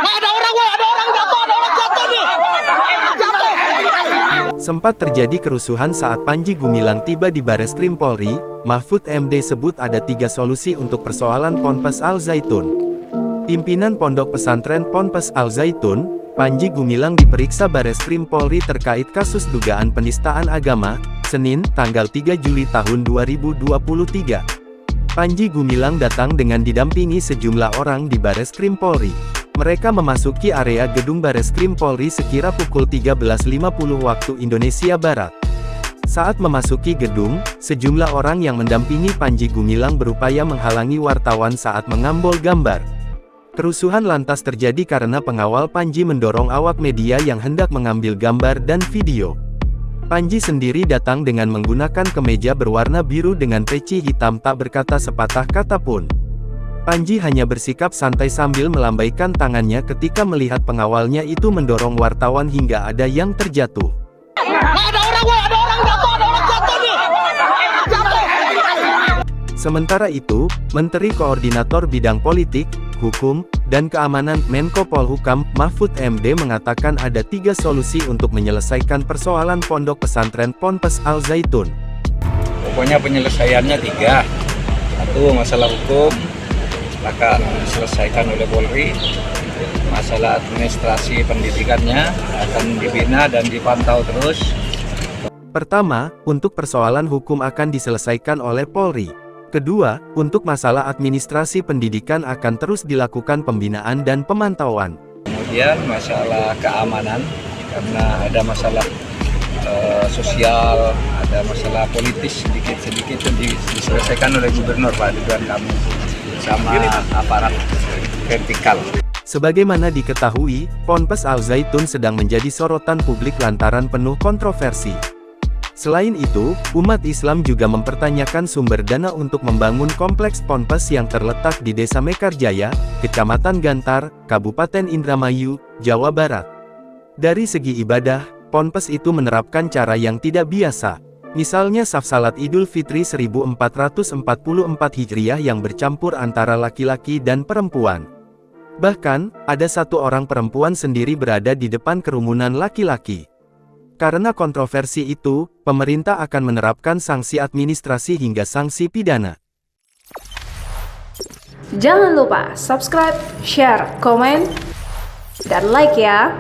Ada orang, woi, ada orang jatuh nih. Jatuh. Sempat terjadi kerusuhan saat Panji Gumilang tiba di Bareskrim Polri. Mahfud MD sebut ada 3 solusi untuk persoalan Ponpes Al Zaitun. Pimpinan Pondok Pesantren Ponpes Al Zaitun, Panji Gumilang diperiksa Bareskrim Polri terkait kasus dugaan penistaan agama, Senin, tanggal 3 Juli tahun 2023. Panji Gumilang datang dengan didampingi sejumlah orang di Bareskrim Polri. Mereka memasuki area gedung Bareskrim Polri sekira pukul 13.50 waktu Indonesia Barat. Saat memasuki gedung, sejumlah orang yang mendampingi Panji Gumilang berupaya menghalangi wartawan saat mengambil gambar. Kerusuhan lantas terjadi karena pengawal Panji mendorong awak media yang hendak mengambil gambar dan video. Panji sendiri datang dengan menggunakan kemeja berwarna biru dengan peci hitam, tak berkata sepatah kata pun. Panji hanya bersikap santai sambil melambaikan tangannya ketika melihat pengawalnya itu mendorong wartawan hingga ada yang terjatuh. Ada orang, woi, ada orang jatuh nih. Jatuh. Sementara itu, Menteri Koordinator Bidang Politik, Hukum, dan Keamanan Menko Polhukam, Mahfud MD mengatakan ada 3 solusi untuk menyelesaikan persoalan Pondok Pesantren Ponpes Al Zaitun. Pokoknya penyelesaiannya 3. 1. Masalah hukum akan diselesaikan oleh Polri. Masalah administrasi pendidikannya akan dibina dan dipantau terus. Pertama, untuk persoalan hukum akan diselesaikan oleh Polri. Kedua, untuk masalah administrasi pendidikan akan terus dilakukan pembinaan dan pemantauan. Kemudian masalah keamanan, karena ada masalah sosial, ada masalah politis sedikit-sedikit yang diselesaikan oleh Gubernur Pak Ridwan Kamil sama aparat vertikal. Sebagaimana diketahui, Ponpes Al Zaitun sedang menjadi sorotan publik lantaran penuh kontroversi. Selain itu, umat Islam juga mempertanyakan sumber dana untuk membangun kompleks Ponpes yang terletak di Desa Mekarjaya, Kecamatan Gantar, Kabupaten Indramayu, Jawa Barat. Dari segi ibadah, Ponpes itu menerapkan cara yang tidak biasa. Misalnya saf salat Idul Fitri 1444 Hijriah yang bercampur antara laki-laki dan perempuan. Bahkan, ada 1 orang perempuan sendiri berada di depan kerumunan laki-laki. Karena kontroversi itu, pemerintah akan menerapkan sanksi administrasi hingga sanksi pidana. Jangan lupa subscribe, share, komen, dan like ya!